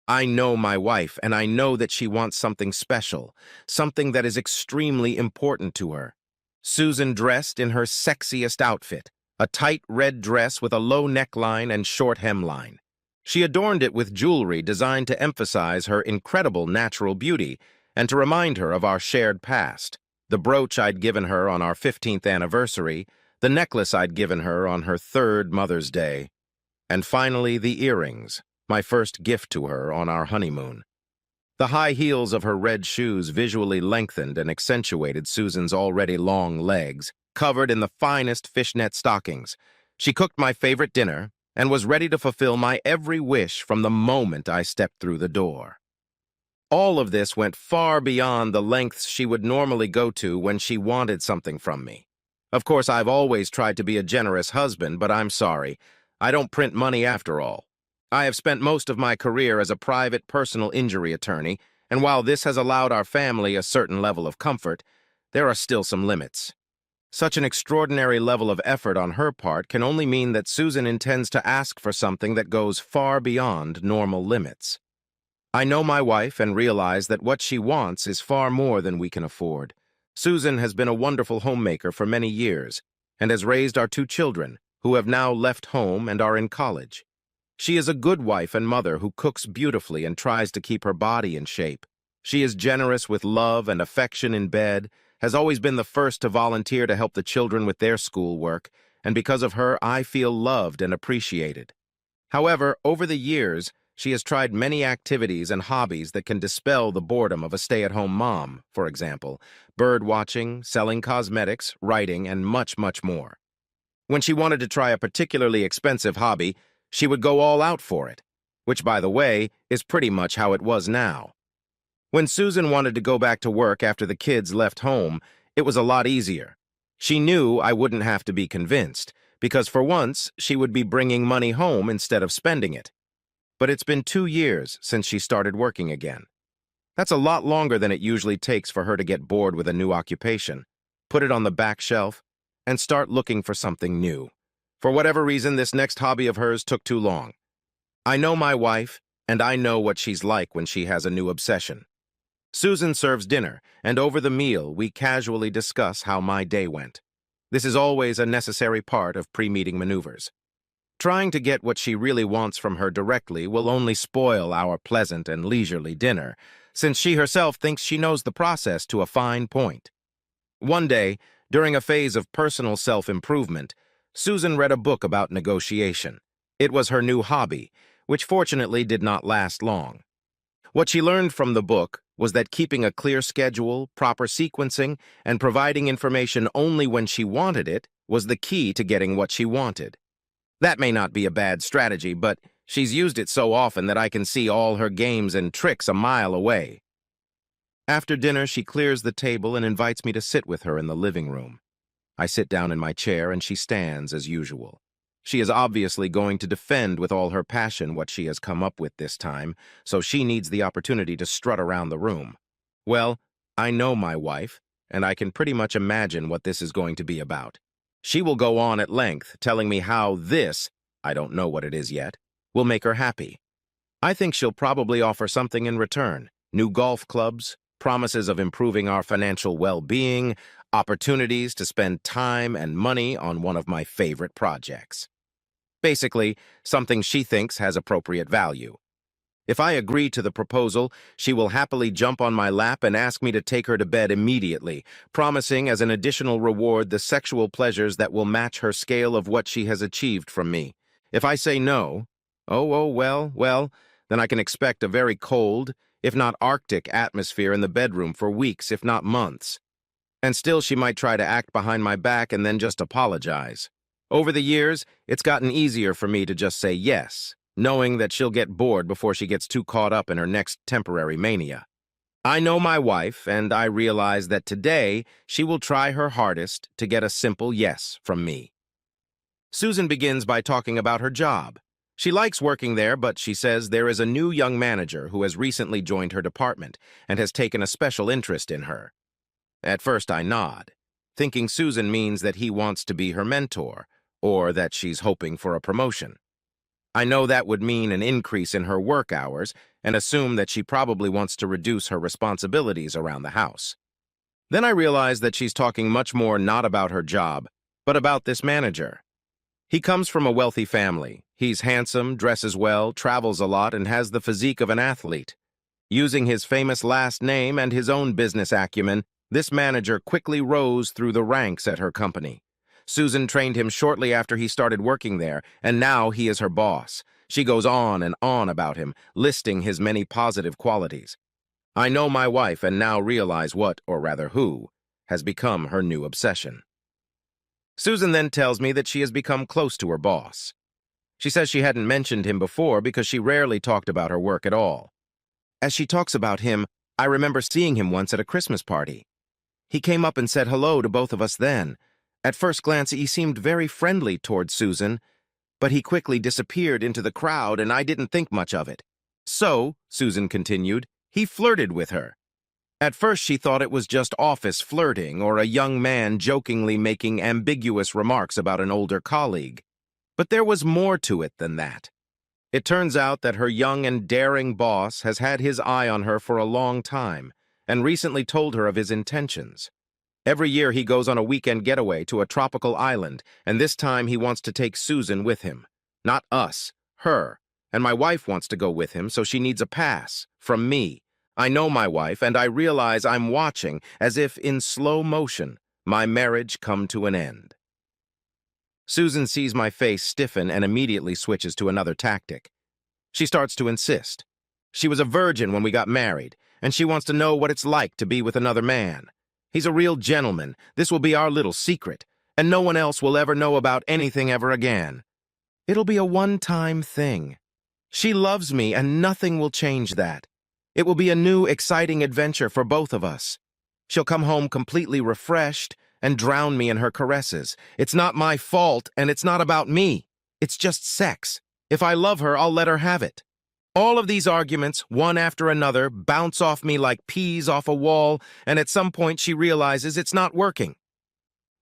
I know my wife, and I know that she wants something special, something that is extremely important to her. Susan dressed in her sexiest outfit, a tight red dress with a low neckline and short hemline. She adorned it with jewelry designed to emphasize her incredible natural beauty and to remind her of our shared past. The brooch I'd given her on our 15th anniversary, the necklace I'd given her on her 3rd Mother's Day, and finally the earrings, my first gift to her on our honeymoon. The high heels of her red shoes visually lengthened and accentuated Susan's already long legs, covered in the finest fishnet stockings. She cooked my favorite dinner and was ready to fulfill my every wish from the moment I stepped through the door. All of this went far beyond the lengths she would normally go to when she wanted something from me. Of course, I've always tried to be a generous husband, but I'm sorry. I don't print money after all. I have spent most of my career as a private personal injury attorney, and while this has allowed our family a certain level of comfort, there are still some limits. Such an extraordinary level of effort on her part can only mean that Susan intends to ask for something that goes far beyond normal limits. I know my wife and realize that what she wants is far more than we can afford. Susan has been a wonderful homemaker for many years and has raised our 2 children, who have now left home and are in college. She is a good wife and mother who cooks beautifully and tries to keep her body in shape. She is generous with love and affection in bed, has always been the first to volunteer to help the children with their schoolwork, and because of her, I feel loved and appreciated. However, over the years, she has tried many activities and hobbies that can dispel the boredom of a stay-at-home mom, for example, bird watching, selling cosmetics, writing, and much, much more. When she wanted to try a particularly expensive hobby, she would go all out for it, which, by the way, is pretty much how it was now. When Susan wanted to go back to work after the kids left home, it was a lot easier. She knew I wouldn't have to be convinced, because for once, she would be bringing money home instead of spending it. But it's been 2 years since she started working again. That's a lot longer than it usually takes for her to get bored with a new occupation, put it on the back shelf, and start looking for something new. For whatever reason, this next hobby of hers took too long. I know my wife, and I know what she's like when she has a new obsession. Susan serves dinner, and over the meal, we casually discuss how my day went. This is always a necessary part of pre-meeting maneuvers. Trying to get what she really wants from her directly will only spoil our pleasant and leisurely dinner, since she herself thinks she knows the process to a fine point. One day, during a phase of personal self-improvement, Susan read a book about negotiation. It was her new hobby, which fortunately did not last long. What she learned from the book was that keeping a clear schedule, proper sequencing, and providing information only when she wanted it was the key to getting what she wanted. That may not be a bad strategy, but she's used it so often that I can see all her games and tricks a mile away. After dinner, she clears the table and invites me to sit with her in the living room. I sit down in my chair and she stands as usual. She is obviously going to defend with all her passion what she has come up with this time, so she needs the opportunity to strut around the room. Well, I know my wife, and I can pretty much imagine what this is going to be about. She will go on at length, telling me how this, I don't know what it is yet, will make her happy. I think she'll probably offer something in return: new golf clubs, promises of improving our financial well-being, opportunities to spend time and money on one of my favorite projects. Basically, something she thinks has appropriate value. If I agree to the proposal, she will happily jump on my lap and ask me to take her to bed immediately, promising as an additional reward the sexual pleasures that will match her scale of what she has achieved from me. If I say no, well, then I can expect a very cold, if not Arctic, atmosphere in the bedroom for weeks, if not months. And still she might try to act behind my back and then just apologize. Over the years, it's gotten easier for me to just say yes, knowing that she'll get bored before she gets too caught up in her next temporary mania. I know my wife, and I realize that today she will try her hardest to get a simple yes from me. Susan begins by talking about her job. She likes working there, but she says there is a new young manager who has recently joined her department and has taken a special interest in her. At first I nod, thinking Susan means that he wants to be her mentor, or that she's hoping for a promotion. I know that would mean an increase in her work hours, and assume that she probably wants to reduce her responsibilities around the house. Then I realize that she's talking much more not about her job, but about this manager. He comes from a wealthy family. He's handsome, dresses well, travels a lot, and has the physique of an athlete. Using his famous last name and his own business acumen, this manager quickly rose through the ranks at her company. Susan trained him shortly after he started working there, and now he is her boss. She goes on and on about him, listing his many positive qualities. I know my wife and now realize what, or rather who, has become her new obsession. Susan then tells me that she has become close to her boss. She says she hadn't mentioned him before because she rarely talked about her work at all. As she talks about him, I remember seeing him once at a Christmas party. He came up and said hello to both of us then. At first glance, he seemed very friendly towards Susan, but he quickly disappeared into the crowd and I didn't think much of it. So, Susan continued, he flirted with her. At first, she thought it was just office flirting or a young man jokingly making ambiguous remarks about an older colleague. But there was more to it than that. It turns out that her young and daring boss has had his eye on her for a long time and recently told her of his intentions. Every year he goes on a weekend getaway to a tropical island, and this time he wants to take Susan with him. Not us, her. And my wife wants to go with him, so she needs a pass from me. I know my wife, and I realize I'm watching, as if in slow motion, my marriage come to an end. Susan sees my face stiffen and immediately switches to another tactic. She starts to insist. She was a virgin when we got married, and she wants to know what it's like to be with another man. He's a real gentleman. This will be our little secret, and no one else will ever know about anything ever again. It'll be a one-time thing. She loves me, and nothing will change that. It will be a new, exciting adventure for both of us. She'll come home completely refreshed and drown me in her caresses. It's not my fault, and it's not about me. It's just sex. If I love her, I'll let her have it. All of these arguments, one after another, bounce off me like peas off a wall, and at some point she realizes it's not working.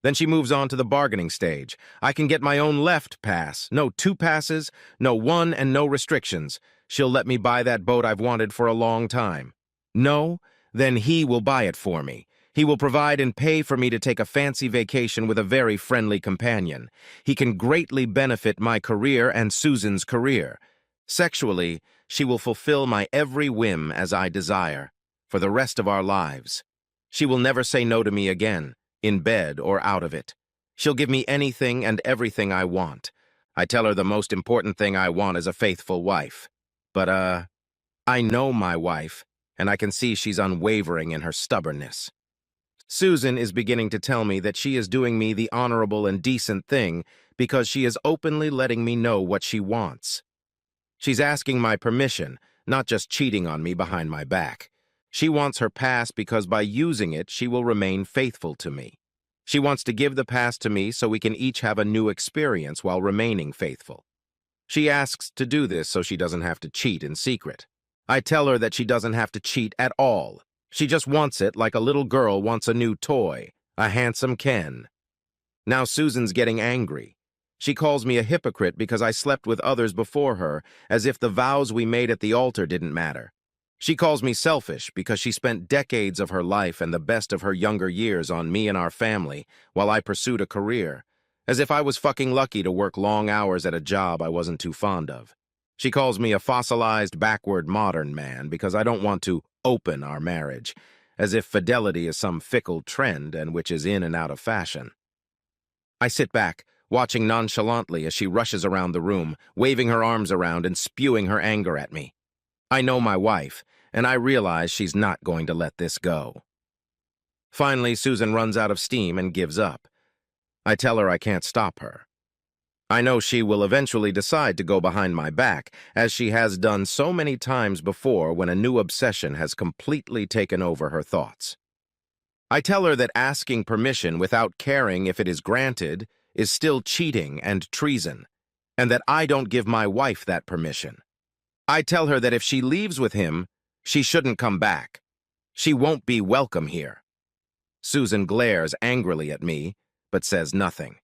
Then she moves on to the bargaining stage. I can get my own left pass. No 2 passes, no 1, and no restrictions. She'll let me buy that boat I've wanted for a long time. No? Then he will buy it for me. He will provide and pay for me to take a fancy vacation with a very friendly companion. He can greatly benefit my career and Susan's career. Sexually, she will fulfill my every whim as I desire, for the rest of our lives. She will never say no to me again, in bed or out of it. She'll give me anything and everything I want. I tell her the most important thing I want is a faithful wife. But, I know my wife, and I can see she's unwavering in her stubbornness. Susan is beginning to tell me that she is doing me the honorable and decent thing because she is openly letting me know what she wants. She's asking my permission, not just cheating on me behind my back. She wants her pass because by using it, she will remain faithful to me. She wants to give the pass to me so we can each have a new experience while remaining faithful. She asks to do this so she doesn't have to cheat in secret. I tell her that she doesn't have to cheat at all. She just wants it like a little girl wants a new toy, a handsome Ken. Now Susan's getting angry. She calls me a hypocrite because I slept with others before her, as if the vows we made at the altar didn't matter. She calls me selfish because she spent decades of her life and the best of her younger years on me and our family while I pursued a career, as if I was fucking lucky to work long hours at a job I wasn't too fond of. She calls me a fossilized, backward modern man because I don't want to open our marriage, as if fidelity is some fickle trend and which is in and out of fashion. I sit back, watching nonchalantly as she rushes around the room, waving her arms around and spewing her anger at me. I know my wife, and I realize she's not going to let this go. Finally, Susan runs out of steam and gives up. I tell her I can't stop her. I know she will eventually decide to go behind my back, as she has done so many times before when a new obsession has completely taken over her thoughts. I tell her that asking permission without caring if it is granted is still cheating and treason, and that I don't give my wife that permission. I tell her that if she leaves with him, she shouldn't come back. She won't be welcome here. Susan glares angrily at me, but says nothing.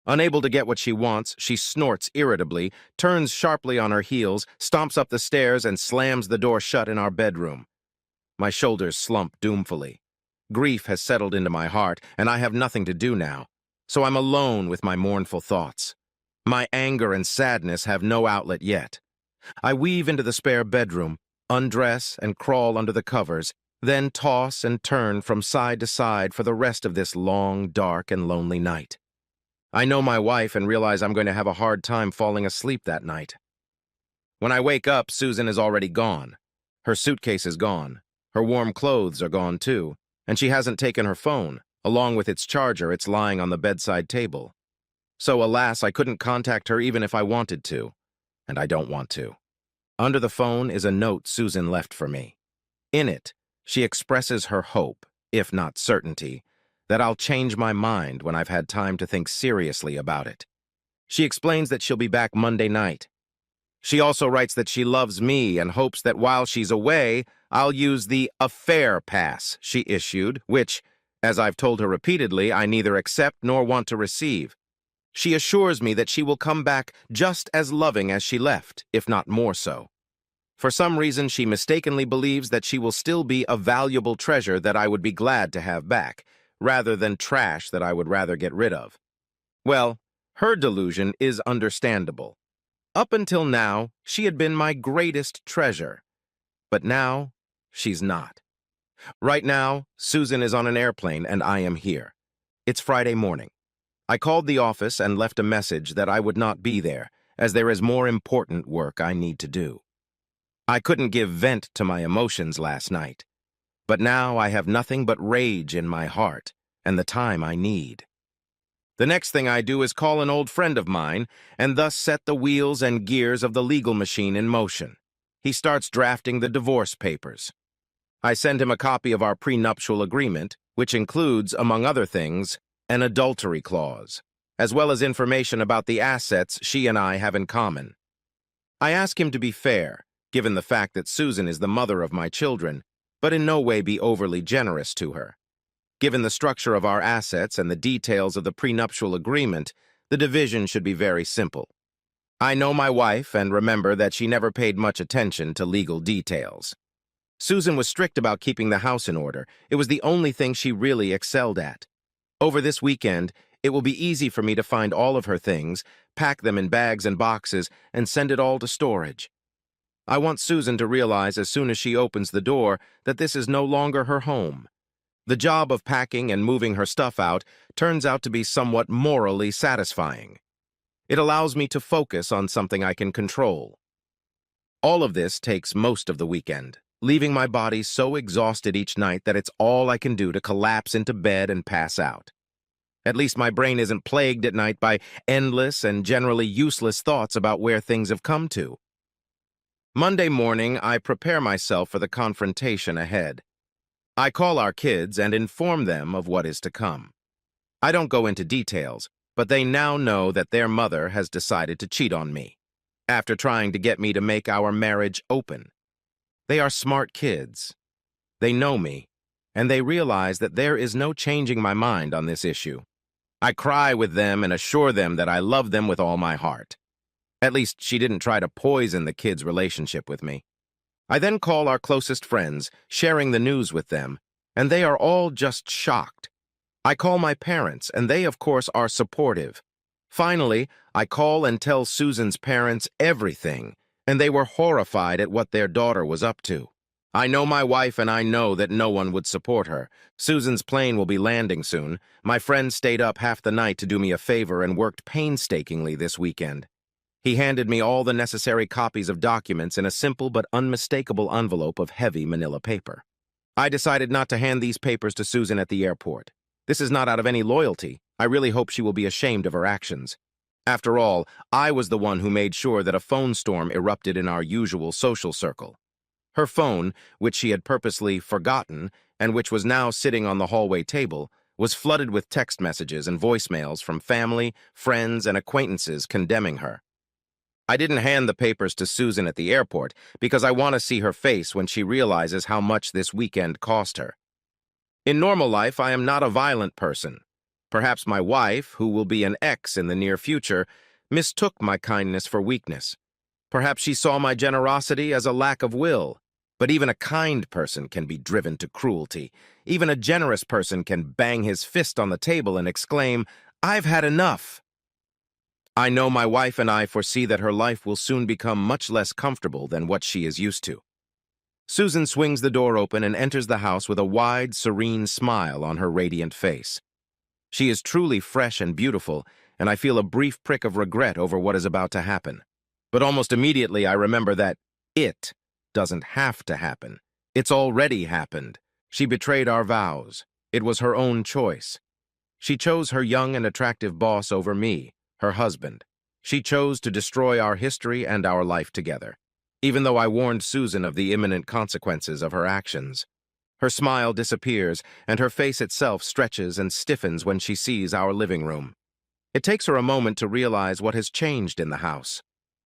Unable to get what she wants, she snorts irritably, turns sharply on her heels, stomps up the stairs, and slams the door shut in our bedroom. My shoulders slump doomfully. Grief has settled into my heart, and I have nothing to do now, so I'm alone with my mournful thoughts. My anger and sadness have no outlet yet. I weave into the spare bedroom, undress and crawl under the covers, then toss and turn from side to side for the rest of this long, dark, and lonely night. I know my wife and realize I'm going to have a hard time falling asleep that night. When I wake up, Susan is already gone. Her suitcase is gone. Her warm clothes are gone too, and she hasn't taken her phone. Along with its charger, it's lying on the bedside table. So alas, I couldn't contact her even if I wanted to, and I don't want to. Under the phone is a note Susan left for me. In it, she expresses her hope, if not certainty, that I'll change my mind when I've had time to think seriously about it. She explains that she'll be back Monday night. She also writes that she loves me and hopes that while she's away, I'll use the affair pass she issued, which, as I've told her repeatedly, I neither accept nor want to receive. She assures me that she will come back just as loving as she left, if not more so. For some reason, she mistakenly believes that she will still be a valuable treasure that I would be glad to have back, rather than trash that I would rather get rid of. Well, her delusion is understandable. Up until now, she had been my greatest treasure. But now, she's not. Right now, Susan is on an airplane and I am here. It's Friday morning. I called the office and left a message that I would not be there, as there is more important work I need to do. I couldn't give vent to my emotions last night, but now I have nothing but rage in my heart and the time I need. The next thing I do is call an old friend of mine and thus set the wheels and gears of the legal machine in motion. He starts drafting the divorce papers. I send him a copy of our prenuptial agreement, which includes, among other things, an adultery clause, as well as information about the assets she and I have in common. I ask him to be fair, given the fact that Susan is the mother of my children, but in no way be overly generous to her. Given the structure of our assets and the details of the prenuptial agreement, the division should be very simple. I know my wife and remember that she never paid much attention to legal details. Susan was strict about keeping the house in order. It was the only thing she really excelled at. Over this weekend, it will be easy for me to find all of her things, pack them in bags and boxes, and send it all to storage. I want Susan to realize as soon as she opens the door that this is no longer her home. The job of packing and moving her stuff out turns out to be somewhat morally satisfying. It allows me to focus on something I can control. All of this takes most of the weekend, leaving my body so exhausted each night that it's all I can do to collapse into bed and pass out. At least my brain isn't plagued at night by endless and generally useless thoughts about where things have come to. Monday morning, I prepare myself for the confrontation ahead. I call our kids and inform them of what is to come. I don't go into details, but they now know that their mother has decided to cheat on me, after trying to get me to make our marriage open. They are smart kids. They know me, and they realize that there is no changing my mind on this issue. I cry with them and assure them that I love them with all my heart. At least she didn't try to poison the kids' relationship with me. I then call our closest friends, sharing the news with them, and they are all just shocked. I call my parents, and they, of course, are supportive. Finally, I call and tell Susan's parents everything, and they were horrified at what their daughter was up to. I know my wife and I know that no one would support her. Susan's plane will be landing soon. My friend stayed up half the night to do me a favor and worked painstakingly this weekend. He handed me all the necessary copies of documents in a simple but unmistakable envelope of heavy manila paper. I decided not to hand these papers to Susan at the airport. This is not out of any loyalty. I really hope she will be ashamed of her actions. After all, I was the one who made sure that a phone storm erupted in our usual social circle. Her phone, which she had purposely forgotten and which was now sitting on the hallway table, was flooded with text messages and voicemails from family, friends, and acquaintances condemning her. I didn't hand the papers to Susan at the airport because I want to see her face when she realizes how much this weekend cost her. In normal life, I am not a violent person. Perhaps my wife, who will be an ex in the near future, mistook my kindness for weakness. Perhaps she saw my generosity as a lack of will. But even a kind person can be driven to cruelty. Even a generous person can bang his fist on the table and exclaim, "I've had enough." I know my wife and I foresee that her life will soon become much less comfortable than what she is used to. Susan swings the door open and enters the house with a wide, serene smile on her radiant face. She is truly fresh and beautiful, and I feel a brief prick of regret over what is about to happen. But almost immediately I remember that it doesn't have to happen. It's already happened. She betrayed our vows. It was her own choice. She chose her young and attractive boss over me, her husband. She chose to destroy our history and our life together, even though I warned Susan of the imminent consequences of her actions. Her smile disappears, and her face itself stretches and stiffens when she sees our living room. It takes her a moment to realize what has changed in the house.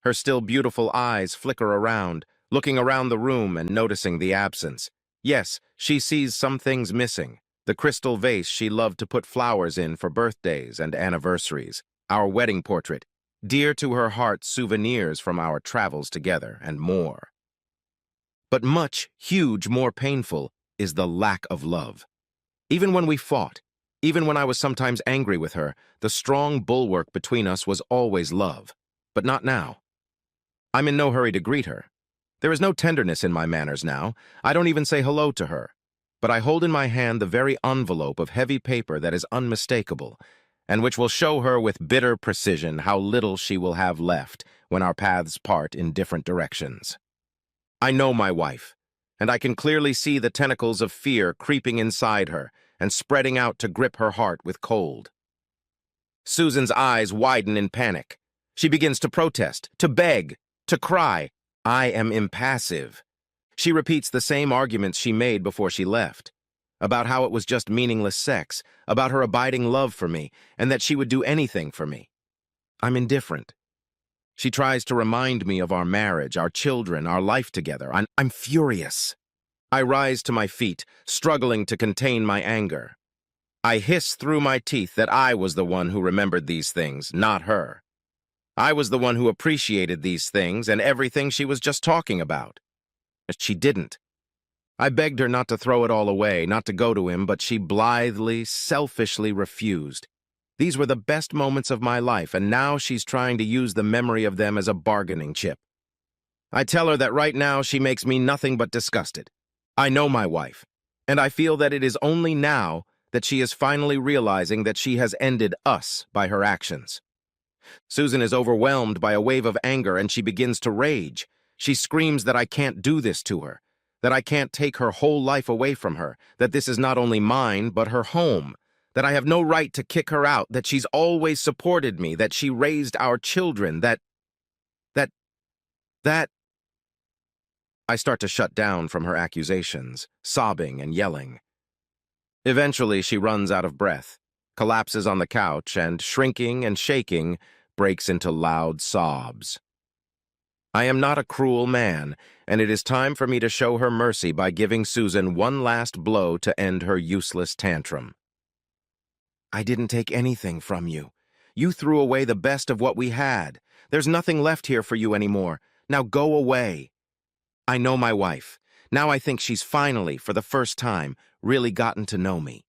Her still beautiful eyes flicker around, looking around the room and noticing the absence. Yes, she sees some things missing. The crystal vase she loved to put flowers in for birthdays and anniversaries, our wedding portrait, dear to her heart souvenirs from our travels together, and more. But much, huge, more painful is the lack of love. Even when we fought, even when I was sometimes angry with her, the strong bulwark between us was always love. But not now. I'm in no hurry to greet her. There is no tenderness in my manners now. I don't even say hello to her. But I hold in my hand the very envelope of heavy paper that is unmistakable, and which will show her with bitter precision how little she will have left when our paths part in different directions. I know my wife, and I can clearly see the tentacles of fear creeping inside her and spreading out to grip her heart with cold. Susan's eyes widen in panic. She begins to protest, to beg, to cry. I am impassive. She repeats the same arguments she made before she left, about how it was just meaningless sex, about her abiding love for me, and that she would do anything for me. I'm indifferent. She tries to remind me of our marriage, our children, our life together. I'm furious. I rise to my feet, struggling to contain my anger. I hiss through my teeth that I was the one who remembered these things, not her. I was the one who appreciated these things and everything she was just talking about. She didn't. I begged her not to throw it all away, not to go to him, but she blithely, selfishly refused. These were the best moments of my life, and now she's trying to use the memory of them as a bargaining chip. I tell her that right now she makes me nothing but disgusted. I know my wife, and I feel that it is only now that she is finally realizing that she has ended us by her actions. Susan is overwhelmed by a wave of anger, and she begins to rage. She screams that I can't do this to her, that I can't take her whole life away from her, that this is not only mine, but her home, that I have no right to kick her out, that she's always supported me, that she raised our children, that... I start to shut down from her accusations, sobbing and yelling. Eventually, she runs out of breath, collapses on the couch, and, shrinking and shaking, breaks into loud sobs. I am not a cruel man, and it is time for me to show her mercy by giving Susan one last blow to end her useless tantrum. I didn't take anything from you. You threw away the best of what we had. There's nothing left here for you anymore. Now go away. I know my wife. Now I think she's finally, for the first time, really gotten to know me.